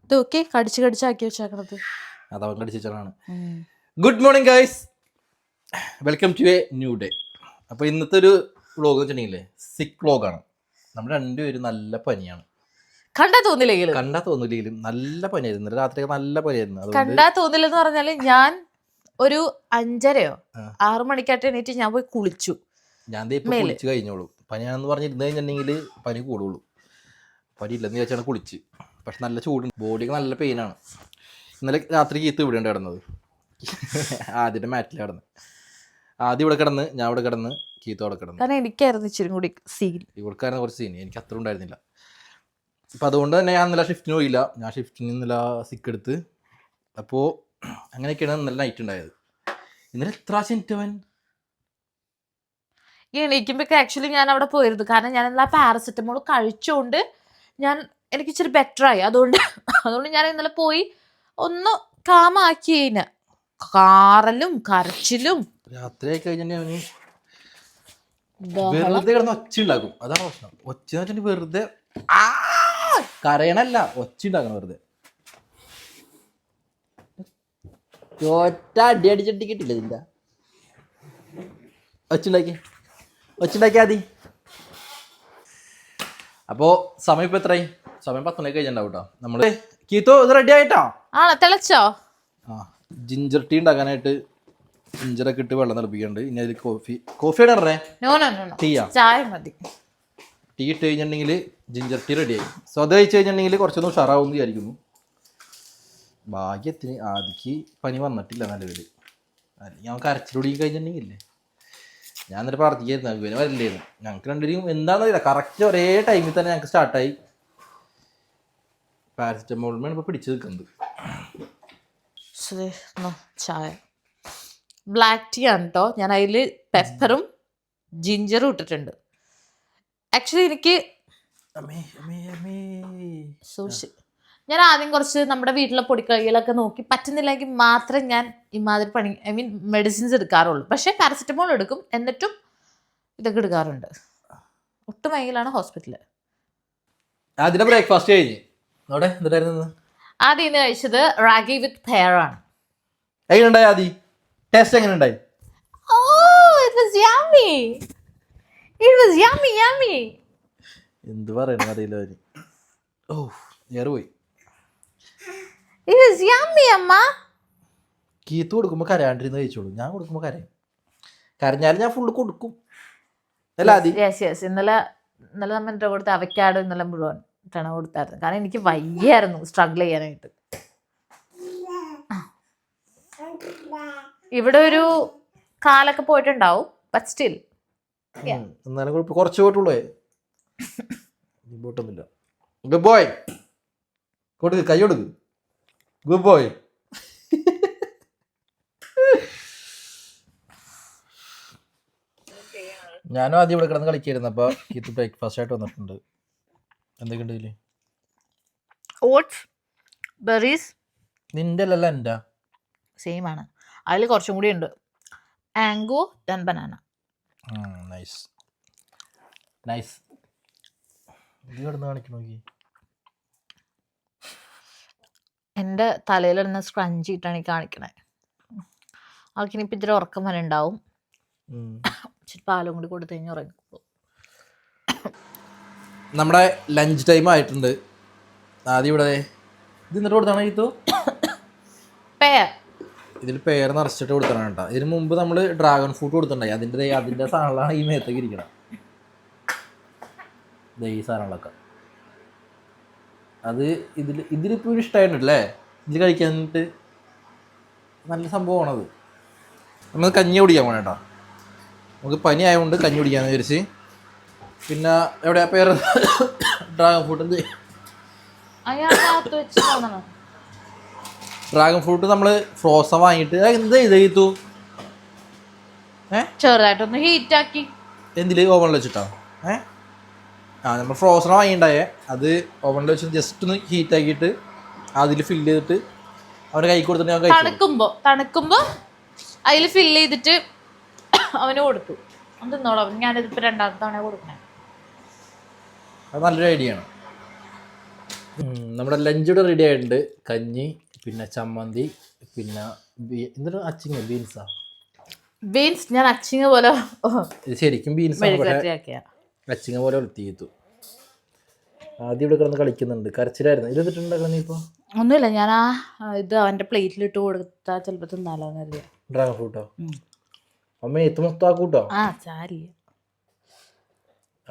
ഇതൊക്കെ കടിച്ചാക്കി വെച്ചേക്കണത്. അതവൻ കടിച്ചാണ്. Good morning guys, welcome to a new day. അപ്പോൾ ഇന്നത്തെ ഒരു വ്ളോഗ് വെച്ചിട്ടുണ്ടെങ്കിലേ സിക്ക് വ്ളോഗാണ്. നമ്മൾ രണ്ടുപേരും നല്ല പനിയാണ്. കണ്ടാ തോന്നില്ലെങ്കിലും നല്ല പനിയായിരുന്നു. ഇന്നലെ രാത്രി നല്ല പനിയായിരുന്നു. കണ്ടാ തോന്നില്ലെന്ന് പറഞ്ഞാല് ഞാൻ ഒരു 5:30 മണിക്കായിട്ട് എണീറ്റ് ഞാൻ പോയി കുളിച്ചു. ഞാൻ കുളിച്ച് കഴിഞ്ഞോളൂ. പനിയാണെന്ന് പറഞ്ഞിരുന്ന് കഴിഞ്ഞിട്ടുണ്ടെങ്കിൽ പനി കൂടുള്ളൂ. പനി ഇല്ലെന്ന് ചോദിച്ചാണ് കുളിച്ച്. പക്ഷെ നല്ല ചൂടുണ്ട്, ബോഡിക്ക് നല്ല പെയിനാണ്. ഇന്നലെ രാത്രി കീത്ത് ഇവിടെ ഉണ്ട് കിടന്നത്. ആദ്യത്തെ മാറ്റിൽ കിടന്ന്, ആദ്യം ഇവിടെ കിടന്ന്, ഞാൻ ഇവിടെ കിടന്ന്, കീത്ത് അവിടെ കിടന്നു. കാരണം എനിക്കായിരുന്നു ഇച്ചിരി കൂടി സീൻ, ഇവിടക്കായിരുന്നു കുറച്ച് സീൻ. എനിക്ക് അത്ര ഉണ്ടായിരുന്നില്ല. അപ്പം അതുകൊണ്ട് തന്നെ ഞാൻ ഇന്നലെ ഷിഫ്റ്റിന് പോയില്ല. ഞാൻ ഷിഫ്റ്റിന് ഇന്നലെ സിക്ക് എടുത്ത്. അപ്പോൾ അങ്ങനെയൊക്കെയാണ് ഇന്നലെ നൈറ്റ് ഉണ്ടായത്. ഇന്നലെ എത്ര അവൻ ഈ എണീക്കുമ്പോഴൊക്കെ ആക്ച്വലി ഞാൻ അവിടെ പോയിരുന്നു. കാരണം ഞാൻ ഇന്നലെ പാരസെറ്റമോൾ കഴിച്ചുകൊണ്ട് എനിക്ക് ഇച്ചിരി ബെറ്ററായി. അതുകൊണ്ട് ഞാൻ ഇന്നലെ പോയി ഒന്ന് കാമാക്കി. അതിന് കാറലും കരച്ചിലും രാത്രി ആയി കഴിഞ്ഞാൽ അവന് വെറുതെ കിടന്ന് ഒച്ച ഉണ്ടാക്കും. അതാണ് പ്രശ്നം. ഒച്ച എന്ന് വെച്ചിട്ടുണ്ടെങ്കിൽ വെറുതെ കരയണല്ല, ഒച്ച ഉണ്ടാക്കണം വെറുതെ. ഒറ്റ അടി അടിച്ചിട്ട് കിട്ടില്ല. ഇതിൻ്റെ ഒച്ചുണ്ടാക്കിയാ മതി. അപ്പോൾ സമയം ഇപ്പം എത്രയായി? സമയം 10 മണിക്ക് കഴിഞ്ഞിട്ടുണ്ടാവും കേട്ടോ. നമ്മൾ കീത്തോ ഇത് റെഡി ആയിട്ടോ? തിളച്ചോ? ജിഞ്ചർ ടീ ഉണ്ടാക്കാനായിട്ട് ജിഞ്ചറൊക്കെ ഇട്ട് വെള്ളം തിളപ്പിക്കുന്നുണ്ട്. ഇനി അതിൽ കോഫിയുടെ പറഞ്ഞേ ടീയാ, ചായ മതി. ടീ ഇട്ട് കഴിഞ്ഞിട്ടുണ്ടെങ്കിൽ ജിഞ്ചർ ടീ റെഡിയായി. സോ അത് കഴിച്ച് കഴിഞ്ഞിട്ടുണ്ടെങ്കിൽ കുറച്ചൊന്നും ഉഷാറാവും വിചാരിക്കുന്നു. ഭാഗ്യത്തിന് ആദിക്ക് പനി വന്നിട്ടില്ല നിലവിൽ. അല്ലെങ്കിൽ ഞങ്ങൾക്ക് അരച്ചിലൊടി കഴിഞ്ഞിട്ടുണ്ടെങ്കിലേ ഞാൻ എന്നിട്ട് പ്രാർത്ഥിക്കായിരുന്നു ഇവന് വരില്ലായിരുന്നു. ഞങ്ങൾക്ക് രണ്ടുപേരും എന്താണെന്നറിയില്ല, കറക്റ്റ് ഒരേ ടൈമിൽ തന്നെ ഞങ്ങൾക്ക് സ്റ്റാർട്ടായി. പാരസെറ്റമോളിനാണ് ഇപ്പോൾ പിടിച്ചു നിൽക്കുന്നത്. ചായ ബ്ലാക്ക് ടീ ആണ് കേട്ടോ. ഞാൻ അതിൽ പെപ്പറും ജിഞ്ചറും ഇട്ടിട്ടുണ്ട്. ആക്ച്വലി എനിക്ക് ഞാൻ ആദ്യം കുറച്ച് നമ്മുടെ വീട്ടിലെ പൊടിക്കൈകളൊക്കെ നോക്കി പറ്റുന്നില്ലെങ്കിൽ മാത്രം ഞാൻ ഇമാതിരി പണി മെഡിസിൻസ് എടുക്കാറുള്ളൂ. പക്ഷേ പാരസെറ്റമോൾ എടുക്കും, എന്നിട്ടും ഇതൊക്കെ എടുക്കാറുണ്ട്. ഒട്ടും വൈകിലാണ് ഹോസ്പിറ്റലിൽ. അതിന്റെ ബ്രേക്ക്ഫാസ്റ്റ് കഴിഞ്ഞ് ആദ്യം ഇന്ന് കഴിച്ചത് റാഗി വിത്ത് പെയർ ആണ്. എങ്ങനെയുണ്ടായി ആദി? ടേസ്റ്റ് എങ്ങനെയുണ്ടായി? എന്ത് പറയണ അറിയില്ല. പോയി കീത്ത് കൊടുക്കുമ്പോ കരയാണ്ടിരുന്ന് കഴിച്ചോളൂ. ഞാൻ കൊടുക്കുമ്പോ കരയും. കരഞ്ഞാലും ഞാൻ ഫുള്ള് കൊടുക്കും. ഇന്നലെ നമ്മൾ എൻ്റെ കൊടുത്ത അവക്കാട് ഇന്നലെ മുഴുവൻ ടണ കൊടുത്തായിരുന്നു. കാരണം എനിക്ക് വയ്യായിരുന്നു സ്ട്രഗിൾ ചെയ്യാനായിട്ട്. ഇവിടെ ഒരു കാലൊക്കെ പോയിട്ടുണ്ടാവും, ബട്ട് സ്റ്റിൽ എന്നാലും കുറച്ച് പോയിട്ടുള്ളൂ. പോട്ടൊന്നുമില്ല. ഗുഡ് ബോയ് കൊടുക്ക്, കൈ കൊടുക്ക്. Good boy. ഞാനും ആദ്യം ഇവിടെ കിടന്ന് കളിക്കായിരുന്നു. അപ്പോൾ ഇത് ബ്രേക്ക്ഫാസ്റ്റ് ആയിട്ട് വന്നിട്ടുണ്ട്. എന്തൊക്കെയുണ്ട് ഇതില്? Oats, berries. നിന്റെ അല്ലല്ല എൻ്റെ സെയിം ആണ്. അതിൽ കുറച്ചും കൂടി ഉണ്ട്. ആംഗോ ദെൻ ബനാന. Nice nice. ഇത് കിടന്ന് കാണിക്കണോ? എൻ്റെ തലയിലിടുന്ന സ്ക്രഞ്ചി ഇട്ടാണ് ഈ കാണിക്കണേ. ആൾക്കിനിപ്പോൾ ഇത്തിരി ഉറക്കം വരെ ഉണ്ടാവും. ഇച്ചിരി പാലും കൂടി കൊടുത്തു കഴിഞ്ഞാൽ ഉറങ്ങിപ്പോ. നമ്മുടെ ലഞ്ച് ടൈം ആയിട്ടുണ്ട്. ആദ്യം ഇവിടെ ഇത് എന്നിട്ട് കൊടുത്താണ് ഇത് പെയർ. ഇതിൽ പെയർ നിറച്ചിട്ട് കൊടുത്താണ് കേട്ടോ. ഇതിന് മുമ്പ് നമ്മൾ ഡ്രാഗൺ ഫ്രൂട്ട് കൊടുത്തിട്ടുണ്ടായി. അതിൻ്റെ സാധനങ്ങളാണ് ഈ മേത്തേക്ക് ഇരിക്കണം. ഈ സാധനങ്ങളൊക്കെ അത് ഇതിലിപ്പോൾ ഒരു ഇഷ്ടമായിട്ടുണ്ടല്ലേ ഇതിൽ കഴിക്കാനിട്ട്. നല്ല സംഭവമാണത്. നമ്മൾ കഞ്ഞി കുടിക്കാൻ പോകണം കേട്ടോ. നമുക്ക് പനി ആയതുകൊണ്ട് കഞ്ഞി കുടിക്കാമെന്ന് വിചാരിച്ച്. പിന്നെ എവിടെയാ പേര് ഡ്രാഗൺ ഫ്രൂട്ട് ഡ്രാഗൺ ഫ്രൂട്ട് നമ്മൾ ഫ്രോസൺ വാങ്ങിയിട്ട് എന്താ ചെയ്തു ചെറുതായിട്ടൊന്ന് ഹീറ്റാക്കി എന്തില് ഓവണിൽ വെച്ചിട്ടോ? നമ്മൾ ഫ്രോസൺ വാങ്ങിയിട്ടുണ്ടായേ. അത് ഓവണിൽ വെച്ച് ജസ്റ്റ് ഒന്ന് ഹീറ്റാക്കിയിട്ട് അതിൽ ഫില്ല് ചെയ്തിട്ട് അവൻ്റെ കൈ കൊടുത്തിട്ട് ഞാൻ തണുക്കുമ്പോൾ അതിൽ ഫില്ല് ചെയ്തിട്ട് അവന് കൊടുത്തു. തിന്നോളാം. ഞാനിതിപ്പോൾ 2ാമത്തെ തവണ കൊടുക്കണേ. അത് നല്ലൊരു ഐഡിയ ആണ്. നമ്മുടെ ലഞ്ചൂടെ റെഡി ആയിട്ടുണ്ട്. കഞ്ഞി, പിന്നെ ചമ്മന്തി, പിന്നെ എന്തൊരു അച്ചിങ്ങ ബീൻസാ. ബീൻസ് ഞാൻ അച്ചിങ്ങ പോലെ ഇത് ശരിക്കും ബീൻസാണ്, പക്ഷേ അച്ചിങ്ങ പോലെ വൃത്തിയിട്ടു. ആദ്യം ഇവിടെ കിടന്ന് കളിക്കുന്നുണ്ട്, കരച്ചിലായിരുന്നു. ഇത് എന്നിട്ടുണ്ടാക്കണം നീ ഇപ്പോൾ? ഒന്നുമില്ല, ഞാൻ ഇത് അവൻ്റെ പ്ലേറ്റിലിട്ട് കൊടുത്താൽ ചിലപ്പോൾ തിന്നാലോന്ന് അറിയാം. ഡ്രാഗൺ ഫ്രൂട്ടോ? അമ്മ എത്ത് മൊത്താക്കൂട്ടോ? സാരി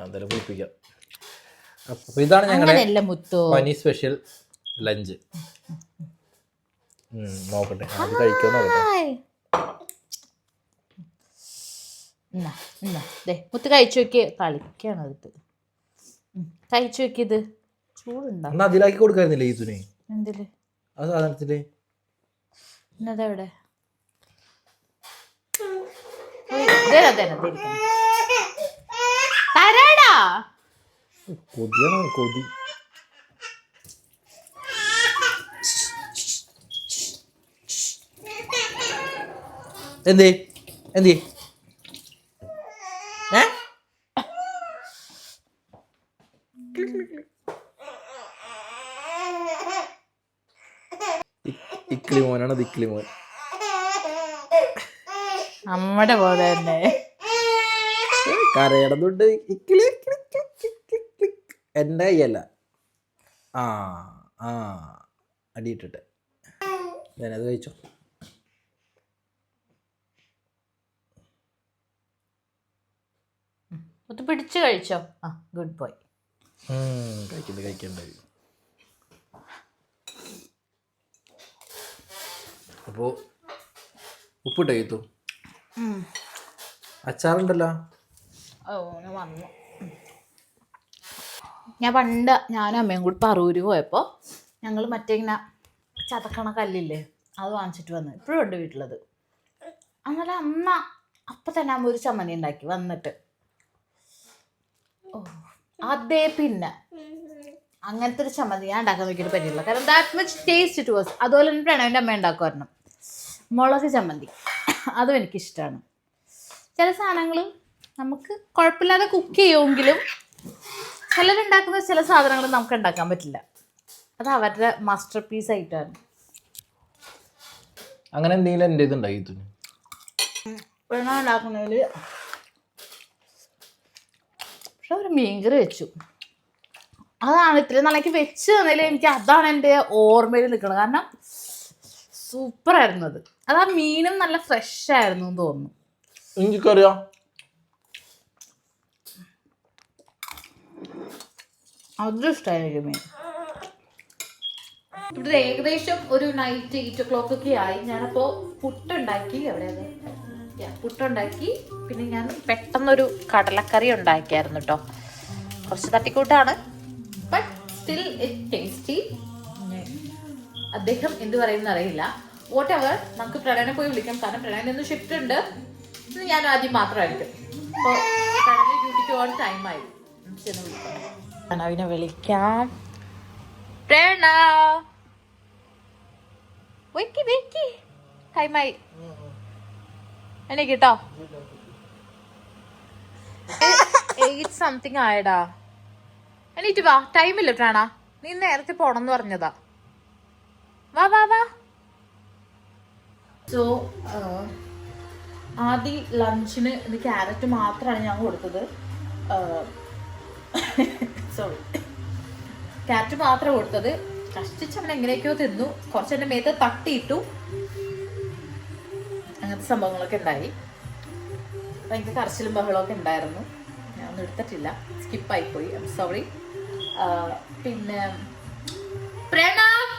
എന്തായാലും കുളിപ്പിക്കാം. അപ്പോൾ ഇതാണ് ഞങ്ങളുടെ പനി സ്പെഷ്യൽ ലഞ്ച്. നോക്കട്ടെ, അത് കഴിക്കാൻ നോക്കട്ടെ. മുത്ത് കഴിച്ചു നോക്കി കളിക്കാണ് അതിട്ട്. കഴിച്ചു നോക്കിയത് ചൂടുണ്ടോ? അതിലാക്കി കൊടുക്കായിരുന്നില്ലേ ഈതുനെ? എന്തില്? ആ സാധനത്തില്. എവിടെ കൊതിയാണോ? കൊതി. എന്തേ എന്തേ ഇക്കിളി മോനാണ്. അത് ഇക്കിളി മോൻ നമ്മുടെ പോലെ തന്നെ കരയടന്നുണ്ട്. ഇക്കിളി എൻ്റെ കയ്യല്ല. അടിയിട്ടിട്ട് ഞാനത് കഴിച്ചോ. പിടിച്ചു കഴിച്ചോ? Good boy. കഴിക്കണ്ട. അപ്പോൾ ഉപ്പിട്ട് കഴിത്തു. അച്ചാറുണ്ടല്ലോ. വന്നു. ഞാൻ പണ്ട് ഞാനും അമ്മയും കൂടി പറൂര് പോയപ്പോൾ ഞങ്ങൾ മറ്റേ ഇങ്ങനെ ചതക്കണ കല്ലില്ലേ അത് വാങ്ങിച്ചിട്ട് വന്നു. ഇപ്പോഴും ഉണ്ട് വീട്ടിലത്. അങ്ങനെ അമ്മ അപ്പം തന്നെ അമ്മ ഒരു ചമ്മന്തി ഉണ്ടാക്കി വന്നിട്ട്. അതേ പിന്നെ അങ്ങനത്തെ ഒരു ചമ്മന്തി ഞാൻ ഉണ്ടാക്കാൻ നോക്കിയിട്ട് പറ്റില്ല. കാരണം that much taste it was. അതുപോലെ തന്നെ പ്രണവിൻ്റെ അമ്മ ഉണ്ടാക്കുമായിരുന്നു മുളക് ചമ്മന്തി. അതും എനിക്കിഷ്ടമാണ്. ചില സാധനങ്ങൾ നമുക്ക് കുഴപ്പമില്ലാതെ കുക്ക് ചെയ്യുമെങ്കിലും ചിലരുണ്ടാക്കുന്ന ചില സാധനങ്ങൾ നമുക്ക് ഉണ്ടാക്കാൻ പറ്റില്ല. അത് അവരുടെ മാസ്റ്റർ പീസ് ആയിട്ടാണ്. അങ്ങനെ എന്തെങ്കിലും എൻ്റെ ഇത് ഉണ്ടാക്കി പ്രണവ് ഉണ്ടാക്കുന്നതിൽ പക്ഷെ ഒരു മീൻകറി വെച്ചു. അതാണ് ഇത്രയും നാളേക്ക് വെച്ച് തന്നതിൽ എനിക്ക് അതാണ് എൻ്റെ ഓർമ്മയിൽ നിൽക്കുന്നത്. കാരണം സൂപ്പറായിരുന്നു അത്. ആ മീനും നല്ല ഫ്രഷ് ആയിരുന്നു എന്ന് തോന്നുന്നു. എനിക്കറിയാം. അതും ഇഷ്ടമായിരുന്നു മീൻ. ഇവിടെ ഏകദേശം ഒരു നൈറ്റ് 8 o'clock ഒക്കെ ആയി. ഞാനപ്പോൾ പുട്ടുണ്ടാക്കി. പുട്ടുണ്ടാക്കി. പിന്നെ ഞാൻ പെട്ടെന്നൊരു കടലക്കറി ഉണ്ടാക്കിയായിരുന്നു കേട്ടോ. കുറച്ച് തട്ടിക്കൂട്ടാണ്, ബട്ട് സ്റ്റിൽ ഇറ്റ് ടേസ്റ്റി. അദ്ദേഹം എന്ത് പറയുമെന്ന് അറിയില്ല. വാട്ട് എവർ, നമുക്ക് പ്രണയനെ പോയി വിളിക്കാം. കാരണം പ്രണയൻ ഇന്ന് ഷിഫ്റ്റ് ഉണ്ട്. ഇന്ന് ഞാൻ ആദ്യം മാത്രമായിരിക്കും. അപ്പോൾ പ്രണയന് ഡ്യൂട്ടിക്ക് പോകാൻ ടൈമായി. ചെന്ന് വിളിക്കാം. പ്രണവിനെ വിളിക്കാം. പ്രണവ് വെക്കി ടൈമായി. എനിക്ക് കേട്ടോ 8 something ആയടാ. എണീറ്റ് വാ, ടൈമില്ല പ്രാണ. നീ നേരത്തെ പോണെന്ന് പറഞ്ഞതാ. വാ. സോ ആദ്യം ലഞ്ചിന് ഇത് ക്യാരറ്റ് മാത്രമാണ് ഞാൻ കൊടുത്തത്. സോറി, ക്യാരറ്റ് മാത്രം കൊടുത്തത്. കഷ്ടിച്ചവൻ എങ്ങനെയൊക്കെയോ തിന്നു. കുറച്ച് എൻ്റെ മേത്ത് തട്ടിയിട്ടു. അങ്ങനത്തെ സംഭവങ്ങളൊക്കെ ഉണ്ടായി. ഭയങ്കര കരച്ചിലും ബഹളമൊക്കെ ഉണ്ടായിരുന്നു. ഞാനൊന്നും എടുത്തിട്ടില്ല, സ്കിപ്പായിപ്പോയി. I am sorry. പിന്നെ പ്രണവ്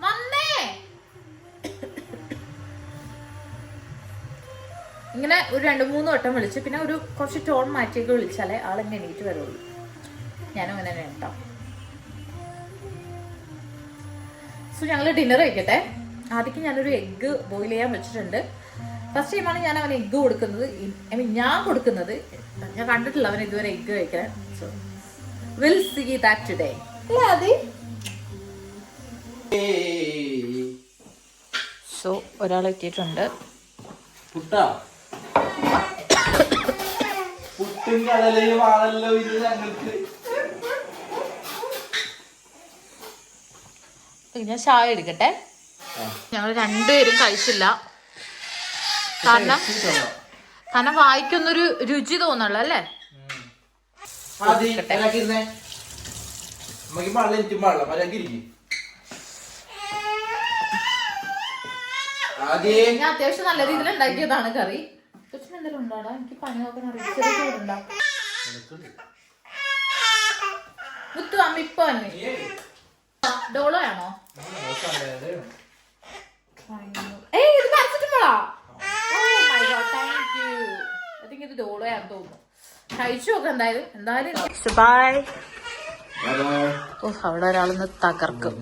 വന്നേ. ഇങ്ങനെ ഒരു 2-3 വട്ടം വിളിച്ചു. പിന്നെ ഒരു കുറച്ച് ടോൺ മാറ്റിയൊക്കെ വിളിച്ചാലേ ആളെന്നെ എണീറ്റ് വരുള്ളൂ. ഞാനും അങ്ങനെ തന്നെ കേട്ടോ. സോ ഞങ്ങൾ ഡിന്നർ കഴിക്കട്ടെ. ആദ്യം ഞാനൊരു എഗ്ഗ് ബോയിൽ ചെയ്യാൻ വെച്ചിട്ടുണ്ട്. ഫസ്റ്റ് ടൈമാണ് ഞാൻ അവന് എഗ്ഗ് കൊടുക്കുന്നത്. ഐ മീൻ ഞാൻ കൊടുക്കുന്നത്. ഞാൻ കണ്ടിട്ടില്ല അവൻ ഇതുവരെ എഗ്ഗ് കഴിക്കാൻ. So will see that today. അല്ലേ ആദി? സോ ഒരാൾ എത്തിയിട്ടുണ്ട്. പുട്ടും കടലയും ആണല്ലോ ഇത് ഞങ്ങൾക്ക്. ഞാൻ ചായ എടുക്കട്ടെ. ഞങ്ങൾ രണ്ടുപേരും കഴിച്ചില്ല. കാരണം വായിക്കൊന്നൊരു രുചി തോന്നുള്ളൂ അല്ലേ. ഞാൻ അത്യാവശ്യം നല്ല രീതിയിൽ ഉണ്ടാക്കിയതാണ് കറി. കൊച്ചിന് എന്തെങ്കിലും ഉണ്ടാടാ? എനിക്ക് പനി നോക്കാൻ അറിയാം. ചെറിയ ചൂടുണ്ടോ? മുത്തു അമ്മ ഇപ്പൊ തന്നെ ഡോളോ ആണോ? ഇത് പാരസെറ്റമോളാ? ഇത് ഡോളോയാന്ന് തോന്നുന്നു. കഴിച്ചു നോക്കാം എന്തായാലും. ബൈ. ഓ, അവിടെ ഒരാളൊന്ന് തകർക്കും.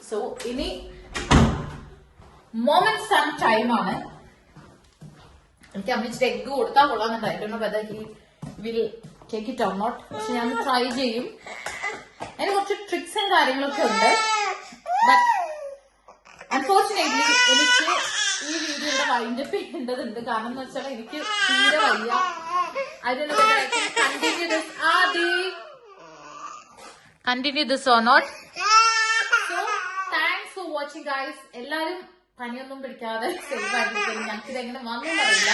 സോ ഇനി മൊമെന്റ് സം ടൈം ആണ്. എനിക്ക് അമ്മച്ചിട്ട് എഗ് കൊടുത്താൽ കൊള്ളാന്നുണ്ടായിരുന്നു. Whether he will take it or not. പക്ഷെ ഞാൻ ട്രൈ ചെയ്യും. അതിന് കുറച്ച് ട്രിക്സും കാര്യങ്ങളൊക്കെ ഉണ്ട്. ബട്ട് അൺഫോർച്ചുനേറ്റ്ലി എനിക്ക് ഈ വീഡിയോ ഇവിടെ വൈൻഡപ്പ് ചെയ്യേണ്ടതുണ്ട്. കാരണം എന്ന് വെച്ചാൽ എനിക്ക് തീരെ വയ്യ. Continue this or not. So thanks for watching guys. എല്ലാരും പനിയൊന്നും പിടിക്കാതെ സേഫ് ആയിട്ട്. ഞങ്ങൾക്ക് ഇതെങ്ങനെ വന്നു അറിയില്ല.